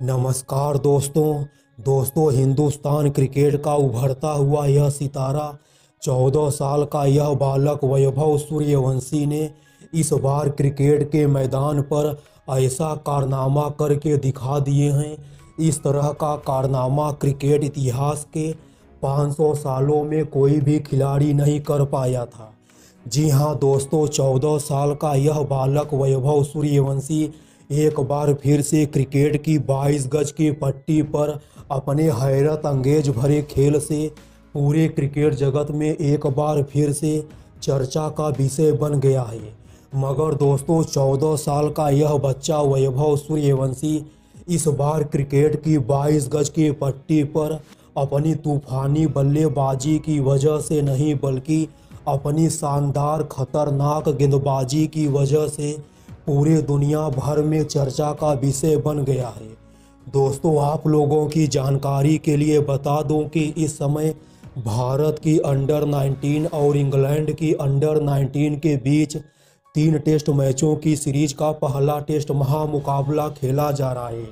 नमस्कार दोस्तों हिंदुस्तान क्रिकेट का उभरता हुआ यह सितारा 14 साल का यह बालक वैभव सूर्यवंशी ने इस बार क्रिकेट के मैदान पर ऐसा कारनामा करके दिखा दिए हैं। इस तरह का कारनामा क्रिकेट इतिहास के 500 सालों में कोई भी खिलाड़ी नहीं कर पाया था। जी हाँ दोस्तों, 14 साल का यह बालक वैभव सूर्यवंशी एक बार फिर से क्रिकेट की 22 गज की पट्टी पर अपने हैरत अंगेज भरे खेल से पूरे क्रिकेट जगत में एक बार फिर से चर्चा का विषय बन गया है। मगर दोस्तों, 14 साल का यह बच्चा वैभव सूर्यवंशी इस बार क्रिकेट की 22 गज की पट्टी पर अपनी तूफानी बल्लेबाजी की वजह से नहीं, बल्कि अपनी शानदार खतरनाक गेंदबाजी की वजह से पूरे दुनिया भर में चर्चा का विषय बन गया है। दोस्तों, आप लोगों की जानकारी के लिए बता दूं कि इस समय भारत की अंडर 19 और इंग्लैंड की अंडर 19 के बीच 3 टेस्ट मैचों की सीरीज का पहला टेस्ट महामुकाबला खेला जा रहा है।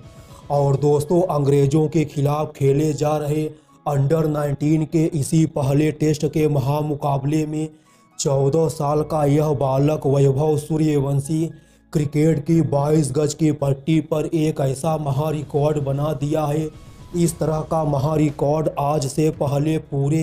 और दोस्तों, अंग्रेज़ों के खिलाफ खेले जा रहे अंडर 19 के इसी पहले टेस्ट के महामुकाबले में 14 साल का यह बालक वैभव सूर्यवंशी क्रिकेट की 22 गज की पट्टी पर एक ऐसा महा रिकॉर्ड बना दिया है। इस तरह का महा रिकॉर्ड आज से पहले पूरे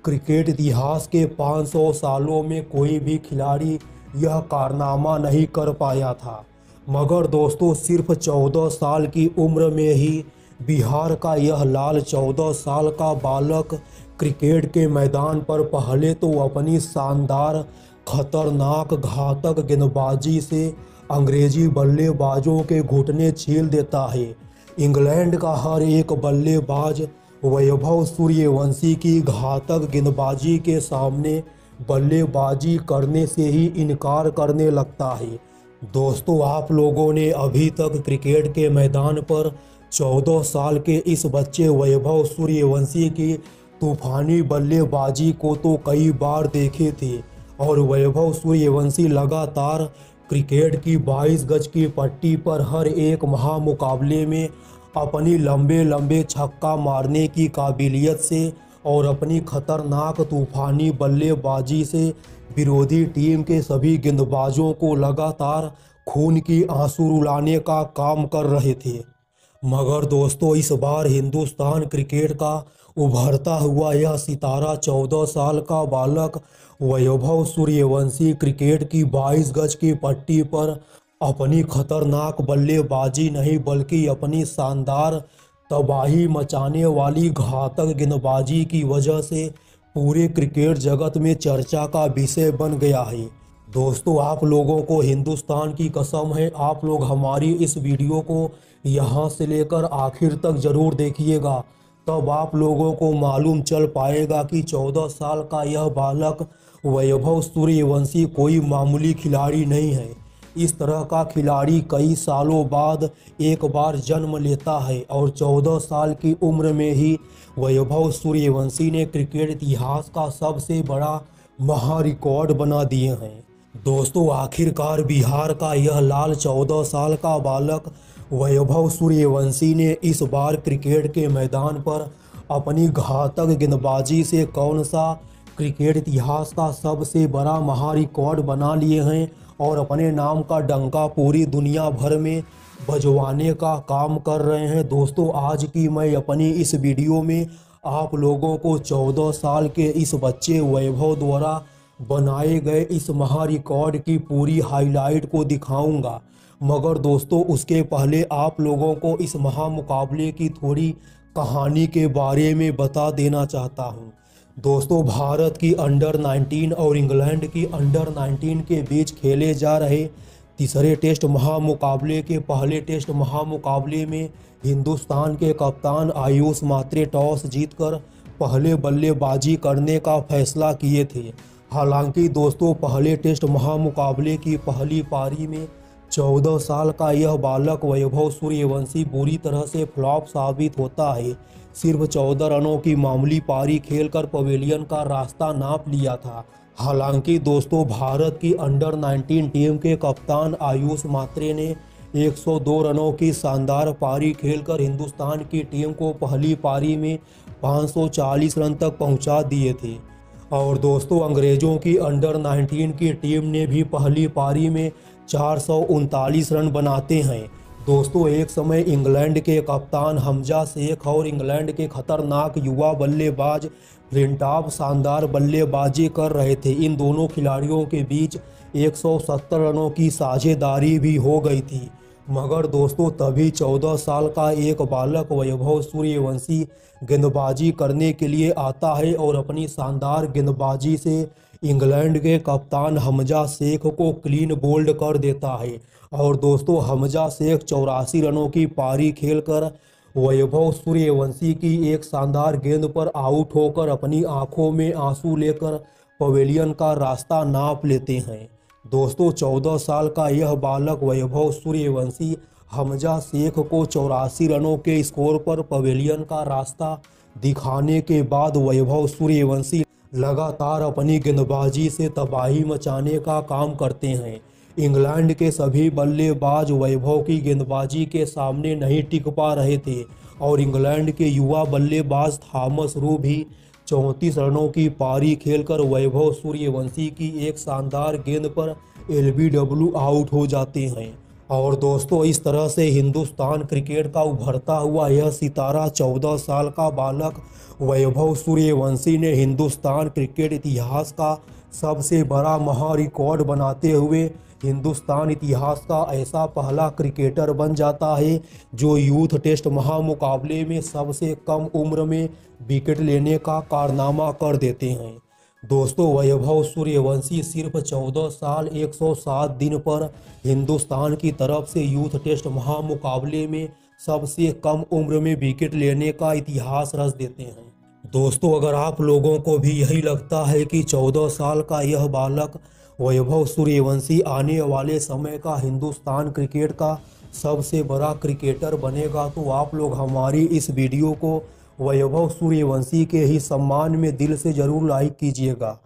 क्रिकेट इतिहास के 500 सालों में कोई भी खिलाड़ी यह कारनामा नहीं कर पाया था। मगर दोस्तों, सिर्फ 14 साल की उम्र में ही बिहार का यह लाल 14 साल का बालक क्रिकेट के मैदान पर पहले तो अपनी शानदार खतरनाक घातक गेंदबाजी से अंग्रेजी बल्लेबाजों के घुटने छील देता है। इंग्लैंड का हर एक बल्लेबाज वैभव सूर्यवंशी की घातक गेंदबाजी के सामने बल्लेबाजी करने से ही इनकार करने लगता है। दोस्तों, आप लोगों ने अभी तक क्रिकेट के मैदान पर 14 साल के इस बच्चे वैभव सूर्यवंशी की तूफानी बल्लेबाजी को तो कई बार देखे थे। और वैभव सूर्यवंशी लगातार क्रिकेट की 22 गज की पट्टी पर हर एक महामुकाबले में अपनी लंबे लंबे छक्का मारने की काबिलियत से और अपनी खतरनाक तूफानी बल्लेबाजी से विरोधी टीम के सभी गेंदबाजों को लगातार खून की आंसू रुलाने का काम कर रहे थे। मगर दोस्तों, इस बार हिंदुस्तान क्रिकेट का उभरता हुआ यह सितारा 14 साल का बालक वैभव सूर्यवंशी क्रिकेट की 22 गज की पट्टी पर अपनी खतरनाक बल्लेबाजी नहीं, बल्कि अपनी शानदार तबाही मचाने वाली घातक गेंदबाजी की वजह से पूरे क्रिकेट जगत में चर्चा का विषय बन गया है। दोस्तों, आप लोगों को हिंदुस्तान की कसम है, आप लोग हमारी इस वीडियो को यहाँ से लेकर आखिर तक ज़रूर देखिएगा। तब आप लोगों को मालूम चल पाएगा कि 14 साल का यह बालक वैभव सूर्यवंशी कोई मामूली खिलाड़ी नहीं है। इस तरह का खिलाड़ी कई सालों बाद एक बार जन्म लेता है और 14 साल की उम्र में ही वैभव सूर्यवंशी ने क्रिकेट इतिहास का सबसे बड़ा महा रिकॉर्ड बना दिए हैं। दोस्तों, आखिरकार बिहार का यह लाल 14 साल का बालक वैभव सूर्यवंशी ने इस बार क्रिकेट के मैदान पर अपनी घातक गेंदबाजी से कौन सा क्रिकेट इतिहास का सबसे बड़ा महा रिकॉर्ड बना लिए हैं और अपने नाम का डंका पूरी दुनिया भर में बजवाने का काम कर रहे हैं। दोस्तों, आज की मैं अपनी इस वीडियो में आप लोगों को 14 साल के इस बच्चे वैभव द्वारा बनाए गए इस महा रिकॉर्ड की पूरी हाईलाइट को दिखाऊंगा। मगर दोस्तों, उसके पहले आप लोगों को इस महामुकाबले की थोड़ी कहानी के बारे में बता देना चाहता हूं। दोस्तों, भारत की अंडर 19 और इंग्लैंड की अंडर 19 के बीच खेले जा रहे तीसरे टेस्ट महामुकाबले के पहले टेस्ट महामुकाबले में हिंदुस्तान के कप्तान आयुष मात्रे टॉस जीतकर पहले बल्लेबाजी करने का फैसला किए थे। हालांकि दोस्तों, पहले टेस्ट महामुकाबले की पहली पारी में 14 साल का यह बालक वैभव सूर्यवंशी बुरी तरह से फ्लॉप साबित होता है। सिर्फ 14 रनों की मामूली पारी खेलकर पवेलियन का रास्ता नाप लिया था। हालांकि दोस्तों, भारत की अंडर 19 टीम के कप्तान आयुष मात्रे ने 102 रनों की शानदार पारी खेलकर हिंदुस्तान की टीम को पहली पारी में 540 रन तक पहुंचा दिए थे। और दोस्तों अंग्रेजों की अंडर 19 की टीम ने भी पहली पारी में 439 रन बनाते हैं। दोस्तों एक समय इंग्लैंड के कप्तान हमजा शेख और इंग्लैंड के खतरनाक युवा बल्लेबाज फ्लिंटॉफ शानदार बल्लेबाजी कर रहे थे। इन दोनों खिलाड़ियों के बीच 170 रनों की साझेदारी भी हो गई थी। मगर दोस्तों तभी 14 साल का एक बालक वैभव सूर्यवंशी गेंदबाजी करने के लिए आता है और अपनी शानदार गेंदबाजी से इंग्लैंड के कप्तान हमजा शेख को क्लीन बोल्ड कर देता है। और दोस्तों हमजा शेख 84 रनों की पारी खेलकर वैभव सूर्यवंशी की एक शानदार गेंद पर आउट होकर अपनी आंखों में आंसू लेकर पवेलियन का रास्ता नाप लेते हैं। दोस्तों 14 साल का यह बालक वैभव सूर्यवंशी हमजा शेख को 84 रनों के स्कोर पर पवेलियन का रास्ता दिखाने के बाद वैभव सूर्यवंशी लगातार अपनी गेंदबाजी से तबाही मचाने का काम करते हैं। इंग्लैंड के सभी बल्लेबाज वैभव की गेंदबाजी के सामने नहीं टिक पा रहे थे और इंग्लैंड के युवा बल्लेबाज थॉमस रू भी 34 रनों की पारी खेलकर वैभव सूर्यवंशी की एक शानदार गेंद पर एलबीडब्ल्यू आउट हो जाते हैं। और दोस्तों इस तरह से हिंदुस्तान क्रिकेट का उभरता हुआ यह सितारा 14 साल का बालक वैभव सूर्यवंशी ने हिंदुस्तान क्रिकेट इतिहास का सबसे बड़ा महा रिकॉर्ड बनाते हुए हिंदुस्तान इतिहास का ऐसा पहला क्रिकेटर बन जाता है जो यूथ टेस्ट महामुकाबले में सबसे कम उम्र में विकेट लेने का कारनामा कर देते हैं। दोस्तों वैभव सूर्यवंशी सिर्फ 14 साल 107 दिन पर हिंदुस्तान की तरफ से यूथ टेस्ट महामुकाबले में सबसे कम उम्र में विकेट लेने का इतिहास रच देते हैं। दोस्तों अगर आप लोगों को भी यही लगता है कि 14 साल का यह बालक वैभव सूर्यवंशी आने वाले समय का हिंदुस्तान क्रिकेट का सबसे बड़ा क्रिकेटर बनेगा तो आप लोग हमारी इस वीडियो को वैभव सूर्यवंशी के ही सम्मान में दिल से ज़रूर लाइक कीजिएगा।